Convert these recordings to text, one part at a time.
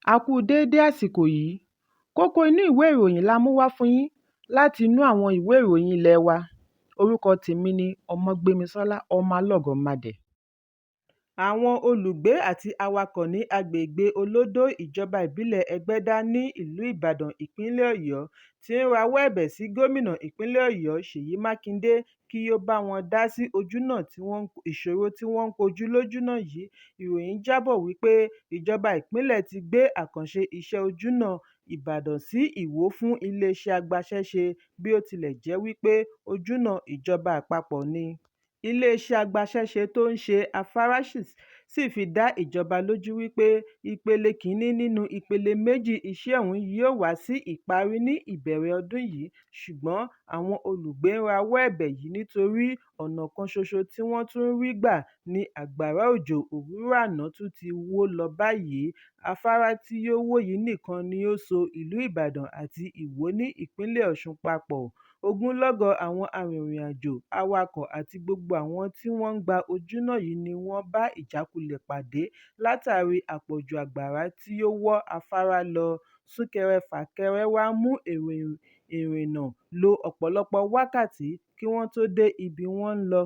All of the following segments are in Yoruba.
A kú déédé àsìkò yìí. Kókó inú ìwé ìròyìn la mú wá fún yín láti inú àwọn ìwé ìròyìn ilé wa. Orúkọ tèmi ni Ọmọgbémisọ́lá ọmọ Alọ́gọ̀madẹ̀. Àwọn olùgbé àti awakọ̀ ní agbègbè Olódó ìjọba ìbílẹ̀ Ẹgbẹ́dá ní ìlú Ìbàdàn ìpínlẹ̀ Ọ̀yọ́ ti ń rawọ́ ẹ̀bẹ̀ sí gómìnà ìpínlẹ̀ Ọ̀yọ́ Ṣèyí Mákindé kí ó bá wọn dá sí ìṣòro tí wọ́n ń kojú lójúnà yìí. Ìròyìn jábọ̀ wípé ìjọba ìpínlẹ̀ ti gbé àkànṣe iṣẹ́ ojúnà Ìbàdàn sí Ìwó fún iléeṣẹ́ agbaṣẹ́ṣe, bí ó tilẹ̀ jẹ́ wípé ojúnà ìjọba àpapọ̀ ni. Iléeṣẹ́ agbaṣẹ́ṣe tó ń ṣe afárá sì fi dá ìjọba lójú wípé ìpele kìíní nínú ìpele méjì iṣẹ́ ọ̀hún yóò wá sí ìparí ní ìbẹ̀rẹ̀ ọdún yìí, ṣùgbọ́n àwọn olùgbé ń rawọ́ ẹ̀bẹ̀ yìí nítorí ọ̀nà kan ṣoṣo tí wọ́n tún rí gbà ní àgbàrá òjò òwúrọ̀ àná tún ti wó lọ báyìí. Afárá tí yóò wó yìí nìkan ni ó so ìlú Ìbàdàn àti Ìwó ní ìpínlẹ̀ Ọ̀ṣun papọ̀. Ogunlọ́gọ̀ àwọn arìnrìn-àjò, awakọ̀ àti gbogbo àwọn tí wọ́n ń gba ojúnà yìí ni wọ́n bá ìjákulẹ̀ pàdé látàrí àpọ̀jù àgbàrá tí ó wọ́ afárá lọ. Súnkẹrẹ-fàkẹrẹ wá mú èrò ìrìnnà lo ọ̀pọ̀lọpọ̀ wákàtí kí wọ́n tó dé ibi wọ́n ń lọ.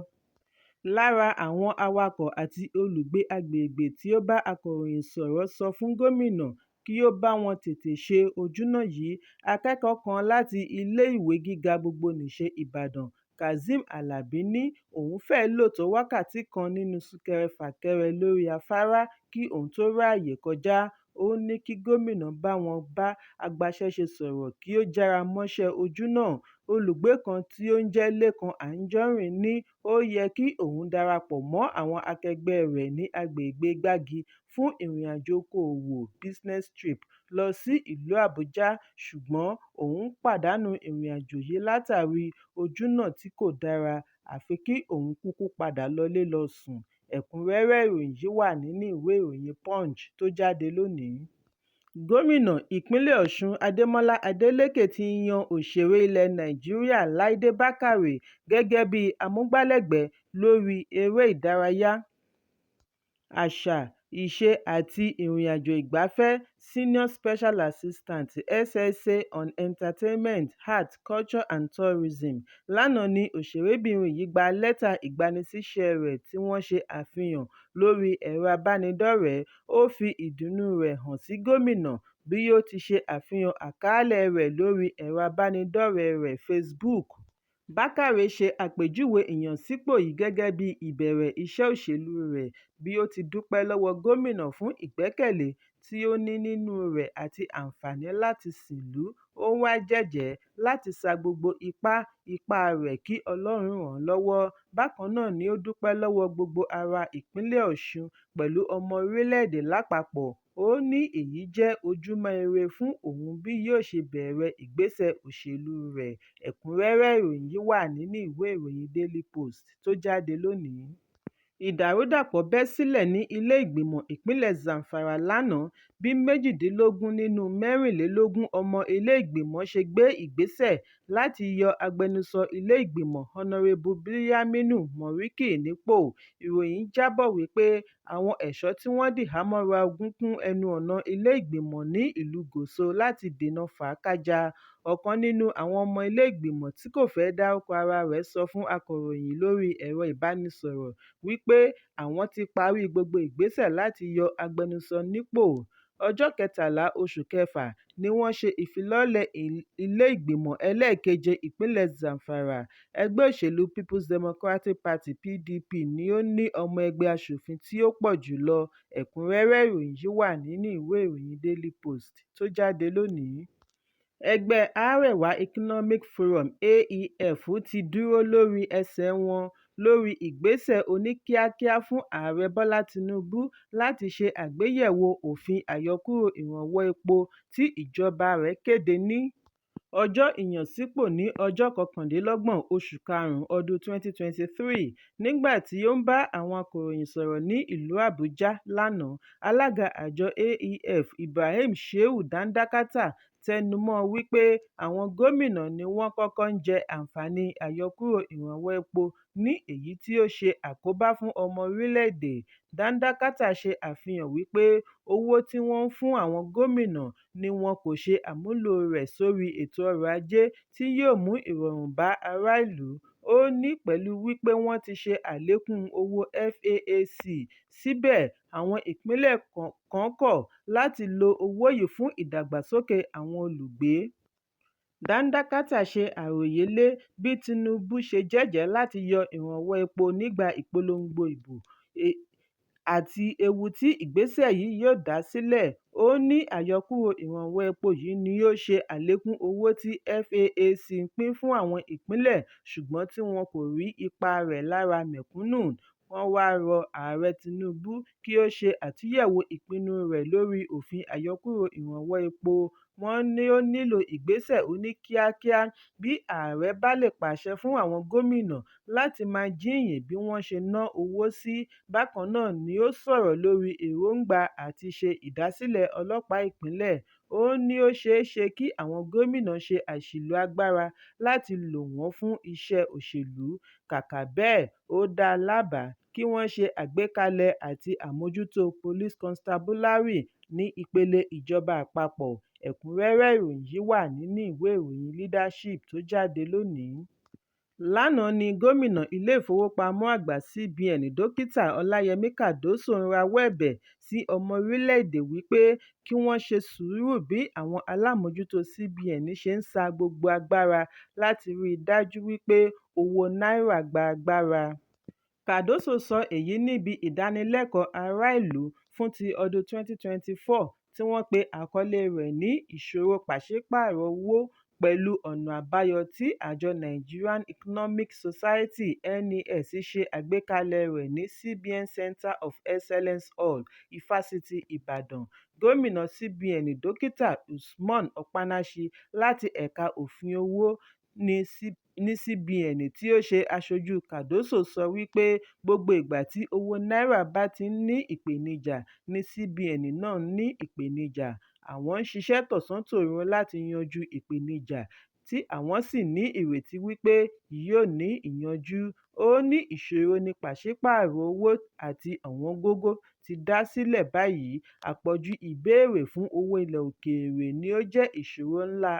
Lára àwọn awakọ̀ àti olùgbé agbègbè tí ó bá akọ̀ròyìn sọ̀rọ̀ sọ fún gómìnà kí ó bá wọn tètè ṣe ojúnà yìí. Akẹ́kọ̀ọ́ kan láti ilé-ìwé gíga gbogbonìṣe Ìbàdàn, Kazeem Alabi, ní òun fẹ́ẹ́ lò tó wákàtí kan nínú súnkẹrẹ-fàkẹrẹ lórí afárá kí òun tó ráàyè kọjá. Ó ní kí gómìnà bá wọn bá agbaṣẹ́ṣe sọ̀rọ̀ kí ó jára mọ́ṣẹ́ ojúnà. Olùgbé kan tí ó ń jẹ́ Lékan Anjorin ní ó yẹ kí òun darapọ̀ mọ́ àwọn akẹgbẹ́ rẹ̀ ní agbègbè Gbági fún ìrìnàjò okòòwò business trip lọ sí ìlú Àbújá, ṣùgbọ́n òun pàdánù ìrìnàjò yìí látàrí ojúnà tí kò dára, àfi kí òun kúkú padà lọlé lọ sùn. Ẹ̀kúnrẹ́rẹ́ ìròyìn yìí wà nínú ìwé ìròyìn Punch tó jáde lónìí. Gómìnà ìpínlẹ̀ Ọ̀ṣun Adémọ́lá Adélékè ti yan òṣèré ilẹ̀ Nàìjíríà Láìdé Bákàrè gẹ́gẹ́ bí amúgbálẹ́gbẹ̀ẹ́ lórí eré ìdárayá, àṣà, ìṣe àti ìrìnàjò ìgbafẹ́ Senior Special Assistant SSA on Entertainment, Arts, Culture and Tourism. Lánàá ni òṣèrébìnrin yìí gba lẹ́tà ìgbanisíṣẹ́ rẹ̀ tí wọ́n ṣe àfihàn lórí ẹ̀rọ abánidọ́rẹ̀ẹ́. Ó fi ìdùnnú rẹ̀ hàn sí gómìnà bí ó ti ṣe àfihàn àkàálẹ̀ rẹ̀ lórí ẹ̀rọ abánidọ́rẹ̀ẹ́ rẹ̀ Facebook. Bákàrè ṣe àpèjúwe ìyànsípò yìí gẹ́gẹ́ bí ìbẹ̀rẹ̀ iṣẹ́ òṣèlú rẹ̀, bí ó ti dúpẹ́ lọ́wọ́ gómìnà fún ìgbẹ́kẹ̀lé tí ó ní nínú rẹ̀ àti àǹfààní láti sìnlú. Ó wá jẹ́jẹ̀ẹ́ láti sa gbogbo ipá rẹ̀ kí Ọlọ́run ràn án lọ́wọ́. Bákan náà ni ó dúpẹ́ lọ́wọ́ gbogbo ará ìpínlẹ̀ Ọ̀ṣun pẹ̀lú ọmọ orílẹ̀-èdè lápapọ̀. Ó ní èyí jẹ́ ojúmọ́ ire fún òun bí yóò ṣe bẹ̀rẹ̀ ìgbésẹ̀ òṣèlú rẹ̀. Ẹ̀kúnrẹ́rẹ́ ìròyìn yìí wà nínú ìwé ìròyìn Daily Post tó jáde lónìí. Ìdàrúdàpọ̀ bẹ́ sílẹ̀ ní ilé ìgbìmọ̀ ìpínlẹ̀ Zamfara lánàá bí 18 nínú 24 ọmọ ilé ìgbìmọ̀ ṣe gbé ìgbésẹ̀ láti yọ agbẹnusọ ilé ìgbìmọ̀ Honorable Bilyaminu Moriki nípò. Ìròyìn jábọ̀ wípé àwọn ẹ̀ṣọ́ tí wọ́n dìhámọ́ra ogun kún ẹnu ọ̀nà ilé ìgbìmọ̀ ní ìlú Gòso láti dènà fàákájà. Ọ̀kan nínú àwọn ọmọ ilé ìgbìmọ̀ tí kò fẹ́ dárúkọ ara rẹ̀ sọ fún akọ̀ròyìn lórí ẹ̀rọ ìbánisọ̀rọ̀ wípé àwọn ti parí gbogbo ìgbésẹ̀ láti yọ agbẹnusọ nípò. Ọjọ́ 13 oṣù kẹfà ni wọ́n ṣe ìfilọ́lẹ̀ ilé ìgbìmọ̀ ẹlẹ́ẹ̀keje ìpínlẹ̀ Zamfara. Ẹgbẹ́ òṣèlú People's Democratic Party (PDP) ni ó ní ọmọ ẹgbẹ́ aṣòfin tí ó pọ̀ jù lọ. Ẹ̀kúnrẹ́rẹ́ ìròyìn yìí wà nínú ìwé ìròyìn Daily Post tó jáde lónìí. Ẹgbẹ́ Arewa Economic Forum (AEF) ti dúró lórí ẹsẹ̀ wọn lórí ìgbésẹ̀ oníkíákíá fún Ààrẹ Bọ́lá Tinubu láti ṣe àgbéyẹ̀wò òfin àyọkúrò ìrànwọ́ epo tí ìjọba rẹ̀ kéde ní ọjọ́ ìyànsípò ní ọjọ́ 29 oṣù karùn-ún ọdún 2023. Nígbà tí ó ń bá àwọn akọ̀ròyìn sọ̀rọ̀ ní ìlú Àbújá lánàá, alága àjọ AEF Ibrahim Shehu Dandakata tẹnumọ́ wípé àwọn gómìnà ni wọ́n kọ́kọ́ ń jẹ àǹfààní àyọkúrò ìrànwọ́ epo ní èyí tí ó ṣe àkóbá fún ọmọ orílẹ̀-èdè. Dandakata ṣe àfihàn wípé owó tí wọ́n ń fún àwọn gómìnà ni wọn kò ṣe àmúlò rẹ̀ sórí ètò ọrọ̀ ajé tí yóò mú ìrọ̀rùn bá ará ìlú. Ó ní pẹ̀lú wípé wọ́n ti ṣe àlékún owó FAAC, síbẹ̀ àwọn ìpínlẹ̀ kan kọ̀ láti lo owó yìí fún ìdàgbàsókè àwọn olùgbé. Dandakata ṣe àròyé lé bí Tinubu ṣe jẹ́jẹ̀ẹ́ láti yọ ìrànwọ́ epo nígbà ìpolongo ìbò àti ewu tí ìgbésẹ̀ yìí yóò dá sílẹ̀. Ó ní àyọkúrò ìrànwọ́ epo yìí ni yóò ṣe àlékún owó tí FAAC ń pín fún àwọn ìpínlẹ̀ ṣùgbọ́n tí wọn kò rí ipa rẹ̀ lára mẹ̀kúnnù. Wọ́n wá rọ Ààrẹ Tinubu kí ó ṣe àtúnyẹ̀wò ìpinnu rẹ̀ lórí òfin àyọkúrò ìrànwọ́ epo. Wọ́n ní ó nílò ìgbésẹ̀ oníkíákíá. Bí ààrẹ bá lè pàṣẹ fún àwọn gómìnà láti máa jíyìn bí wọ́n ṣe ná owó sí. Bákan náà ni ó sọ̀rọ̀ lórí èròǹgbà àti ṣe ìdásílẹ̀ ọlọ́pàá ìpínlẹ̀. Ó ní ó ṣeé ṣe kí àwọn gómìnà ṣe àṣìlò agbára láti lò wọ́n fún iṣẹ́ òṣèlú. Kàkà bẹ́ẹ̀, ó dá a lábàá kí wọ́n ṣe àgbékalẹ̀ àti àmójútó Police Constabulary ní ìpele ìjọba àpapọ̀. Ẹ̀kúnrẹ́rẹ́ ìròyìn yìí wà nínú ìwé ìròyìn Leadership tó jáde lónìí. Lánàá ni gómìnà ilé-ìfowópamọ́ àgbà CBN Dókítà Ọláyẹmí Kàdóso ń rawọ́ ẹ̀bẹ̀ sí ọmọ orílẹ̀-èdè wípé kí wọ́n ṣe sùúrù bí àwọn alámòójútó CBN ṣe ń sa gbogbo agbára láti rí i dájú wípé owó náírà gba agbára. Kàdóso sọ èyí níbi ìdánilẹ́kọ̀ọ́ ará ìlú fún ti ọdún 2024 tí wọ́n pe àkọlé rẹ̀ ní ìṣòro pàṣípààrọ̀ owó pẹ̀lú ọ̀nà àbáyọ tí àjọ Nigerian Economic Society (NES) ṣe àgbékalẹ̀ rẹ̀ ní CBN Center of Excellence Hall, Ifásitì Ìbàdàn. Gómìnà CBN Dókítà Usman Okpanashi láti ẹ̀ka òfin owó ní CBN tí ó ṣe aṣojú Kàdóso sọ wípé gbogbo ìgbà tí owó náírà bá ti ń ní ìpèníjà ní CBN náà ń ní ìpèníjà. Àwọn ń ṣiṣẹ́ tọ̀sán-tòru láti yanjú ìpèníjà tí àwọn sì ní ìrètí wípé yóò ní ìyanjú. Ó ní ìṣòro ní pàṣípààrọ̀ owó àti ọ̀wọ́ngógó ti dá sílẹ̀ báyìí. Àpọ̀jù ìbéèrè fún owó ilẹ̀ òkèèrè ni ó jẹ́ ìṣòro ńlá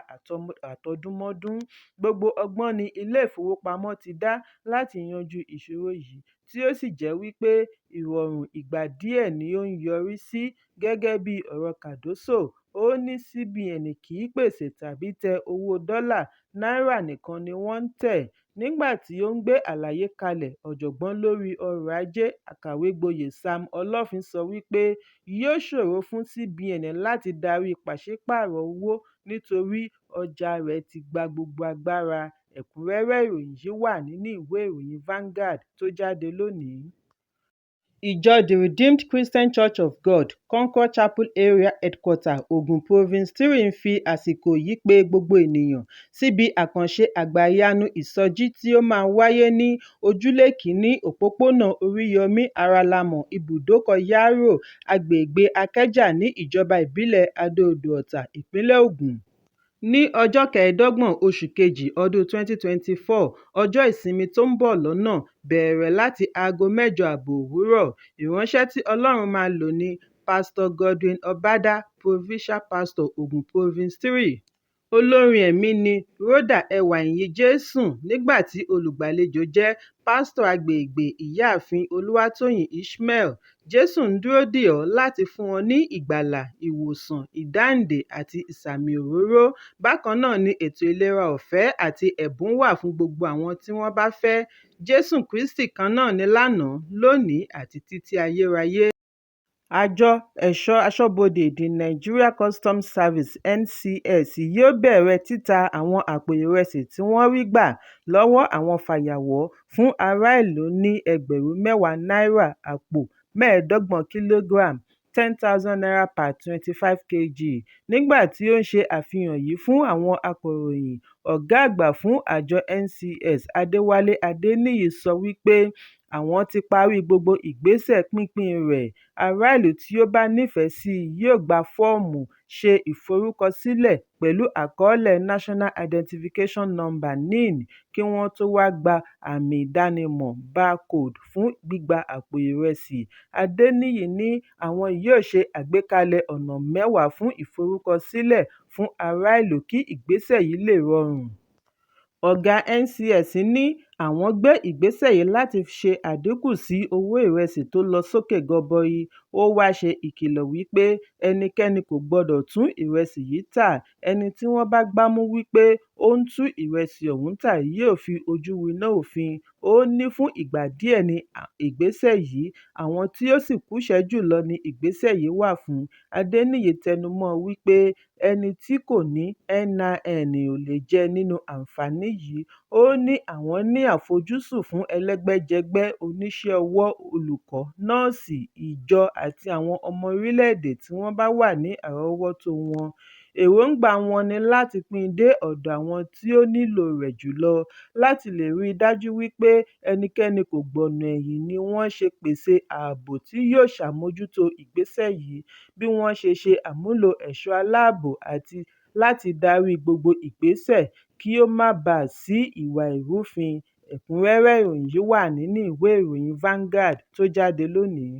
àtọdúnmọ́dún. Gbogbo ọgbọ́n ni ilé-ìfowópamọ́ ti dá láti yanjú ìṣòro yìí tí ó sì jẹ́ wípé ìrọ̀rùn ìgbà díẹ̀ ni ó ń yọrí sí. Gẹ́gẹ́ bí ọ̀rọ̀ Kàdóso, ó ní CBN kì í pèsè tàbí tẹ owó dọ́là, náírà nìkan ni wọ́n ń tẹ̀. Nígbà tí ó ń gbé àlàyé kalẹ̀, ọ̀jọ̀gbọ́n lórí ọrọ̀ ajé àkàwé-gboyè Sam Olófin sọ wípé yóò ṣòro fún CBN láti darí pàṣípààrọ̀ owó nítorí ọjà rẹ̀ ti gba gbogbo agbára. Ẹ̀kúnrẹ́rẹ́ ìròyìn yìí wà nínú ìwé ìròyìn Vanguard tó jáde lónìí. Ìjọ The Redeemed Christian Church of God, Concord Chapel Area Headquarter, Ogun Province 3 ń fi àsìkò yìí pe gbogbo ènìyàn síbi àkànṣe àgbàyanu ìsọjí tí ó máa wáyé ní ojúlé kìíní òpópónà Oríyọmí Aralamọ̀ ibùdókọ̀ Yaro, agbègbè Akẹ́jà ní ìjọba ìbílẹ̀ Adó-Odò Ọ̀tà, ìpínlẹ̀ Ògùn. Ní ọjọ́ 25 oṣù kejì ọdún 2024, ọjọ́ ìsinmi tó ń bọ̀ lọ́nà, bẹ̀rẹ̀ láti aago 8:30 òwúrọ̀. Ìránṣẹ́ tí Ọlọ́run máa lò ní Pastor Godwin Obada, Provincial Pastor, Ogun Province 3. Olórin ẹ̀mí ni Rhoda Ẹwàìyìn-Jésùn, nígbà tí olùgbàlejò jẹ́ pásítọ̀ agbègbè Ìyáàfin Olúwatóyìn Ishmael. Jésù ń dúró dè ọ́ láti fún ọ ní ìgbàlà, ìwòsàn, ìdáǹdè àti ìsàmì òróró. Bákan náà ni ètò ìlera ọ̀fẹ́ àti ẹ̀bùn wà fún gbogbo àwọn tí wọ́n bá fẹ́. Jésù Kristi kan náà ni lánàá, lónìí àti títí ayérayé. Àjọ Ẹ̀ṣọ́ Aṣọ́bodè The Nigeria Customs Service (NCS) yóò bẹ̀rẹ̀ títa àwọn àpò ìrẹsì tí wọ́n rí gbà lọ́wọ́ àwọn fàyàwọ́ fún ará ìlú ní Náírà àpò 25 kg, n$10,000 per 25 kg. Nígbà tí ó ń ṣe àfihàn yìí fún àwọn akọ̀ròyìn, ọ̀gá àgbà fún àjọ NCS Adéwálé Adéníyì sọ wípé àwọn ti parí gbogbo ìgbésẹ̀ pínpín rẹ̀. Aráàlú tí ó bá nífẹ̀ẹ́ sí i yóò gba fọ́ọ̀mù, ṣe ìforúkọsílẹ̀ pẹ̀lú àkọọ́lẹ̀ National Identification Number (NIN) kí wọ́n tó wá gba àmì ìdánimọ̀ (barcode) fún gbígba àpò ìrẹsì. Adéníyì ní àwọn yóò ṣe àgbékalẹ̀ ọ̀nà 10 fún ìforúkọsílẹ̀ fún aráàlú kí ìgbésẹ̀ yìí lè rọrùn. Ọ̀gá NCS ní àwọn gbé ìgbésẹ̀ yìí láti ṣe àdínkù sí owó ìrẹsì tó lọ sókè gọbọi. Ó wá ṣe ìkìlọ̀ wípé ẹnikẹ́ni kò gbọdọ̀ tún ìrẹsì yìí tà. Ẹni tí wọ́n bá gbámú wípé ó ń tú ìrẹsì ọ̀hún tà yóò fi ojú winá òfin. Ó ní fún ìgbà díẹ̀ ní ìgbésẹ̀ yìí, àwọn tí ó sì kúṣẹ̀ẹ́ jùlọ ni ìgbésẹ̀ yìí wà fún. Adéníyì tẹnumọ́ wípé ẹni tí kò ní NIN ò lè jẹ nínú àǹfààní yìí. Ó ní àwọn ní àfojúsùn fún ẹlẹ́gbẹ́jẹgbẹ́ oníṣẹ́ ọwọ́, olùkọ́, nọ́ọ̀sì, ìjọ àti àwọn ọmọ orílẹ̀-èdè tí wọ́n bá wà ní àrọ́wọ́tó wọn. Èròǹgbà wọn ni láti pín in dé ọ̀dọ̀ àwọn tí ó nílò rẹ̀ jùlọ. Láti lè rí i dájú wípé ẹnikẹ́ni kò gbọ̀nà ẹ̀yìn ni wọ́n ṣe pèsè ààbò tí yóò ṣàmójútó ìgbésẹ̀ yìí, bí wọ́n ṣe ṣe àmúlò ẹ̀ṣọ́ aláàbò àti láti darí gbogbo ìgbésẹ̀ kí ó má baà sí ìwà ìrúfin. Ẹ̀kúnrẹ́rẹ́ ìròyìn yìí wà nínú ìwé ìròyìn Vanguard tó jáde lónìí.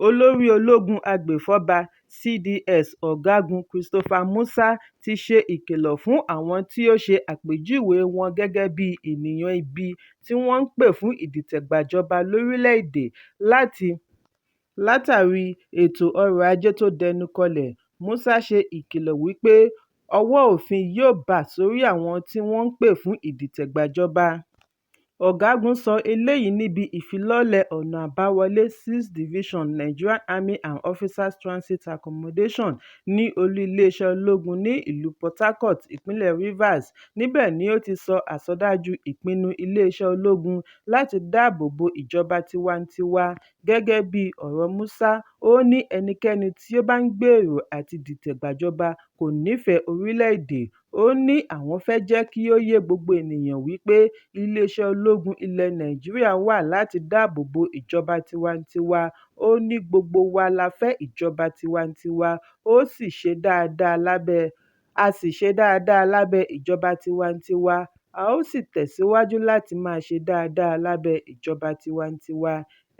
Olórí ológun agbèfọ́ba CDS Ọ̀gágun Christopher Musa ti ṣe ìkìlọ̀ fún àwọn tí ó ṣe àpèjúwe wọn gẹ́gẹ́ bí ènìyàn ibi tí wọ́n ń pè fún ìdìtẹ̀gbàjọba lórílẹ̀-èdè látàrí ètò ọrọ̀ ajé tó dẹnu kọlẹ̀. Musa ṣe ìkìlọ̀ wípé ọwọ́ òfin yóò bà sórí àwọn tí wọ́n ń pè fún ìdìtẹ̀gbàjọba. Ọ̀gágun sọ eléyìí níbi ìfilọ́lẹ̀ ọ̀nà àbáwọlé 6th Division Nigerian Army and Officers Transit Accommodation ní olú iléeṣẹ́ ológun ní ìlú Port Harcourt, ìpínlẹ̀ Rivers. Níbẹ̀ ni ó ti sọ àsọdájú ìpinnu iléeṣẹ́ ológun láti dáàbò bo ìjọba tiwantiwa. Gẹ́gẹ́ bí ọ̀rọ̀ Musa, ó ní ẹnikẹ́ni tí ó bá ń gbèrò àti dìtẹ̀gbàjọba kò nífẹ̀ẹ́ orílẹ̀-èdè. Ó ní àwọn fẹ́ jẹ́ kí ó yé gbogbo ènìyàn wípé iléeṣẹ́ ológun ilẹ̀ Nàìjíríà wà láti dáàbò bo ìjọba tiwantiwa. Ó ní gbogbo wa la fẹ́ ìjọba tiwantiwa, a sì ṣe dáadáa lábẹ́ ìjọba tiwantiwa. A ó sì tẹ̀síwájú láti máa ṣe dáadáa lábẹ́ ìjọba tiwantiwa.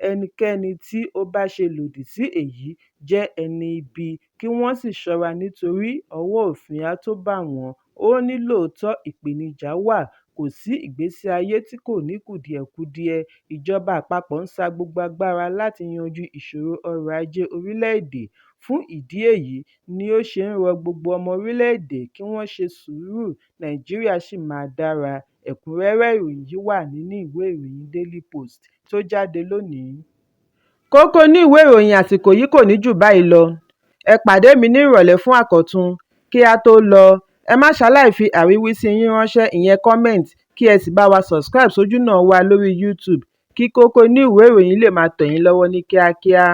Ẹnikẹ́ni tí ó bá ṣe lòdì sí èyí jẹ́ ẹni ibi, kí wọ́n sì ṣọ́ra nítorí ọwọ́ òfin á tó bà wọ́n. Ó ní lóòótọ́ ìpèníjà wà, kò sí ìgbésí ayé tí kò ní kùdìẹ̀kudiẹ. Ìjọba àpapọ̀ ń sa gbogbo agbára láti yanjú ìṣòro ọrọ̀ ajé orílẹ̀-èdè. Fún ìdí èyí ni ó ṣe ń rọ gbogbo ọmọ orílẹ̀-èdè kí wọ́n ṣe sùúrù, Nàìjíríà sì máa dára. Ẹ̀kúnrẹ́rẹ́ ìròyìn yìí wà nínú ìwé ìròyìn Daily Post tó jáde lónìí. Kókó inú ìwé ìròyìn àsìkò yìí kò ní jù báyìí lọ. Ẹ pàdé mi ní ìrọ̀lẹ́ fún àkọ́tun. Kí a tó lọ, ẹ má ṣaláì fi àríwísí yín ránṣẹ́, ìyẹn comment, kí ẹ sì bá wa subscribe sójúnà wa lórí YouTube kí Kókó Inú Ìwé Ìròyìn lè máa tẹ̀ yín lọ́wọ́ ní kíákíá.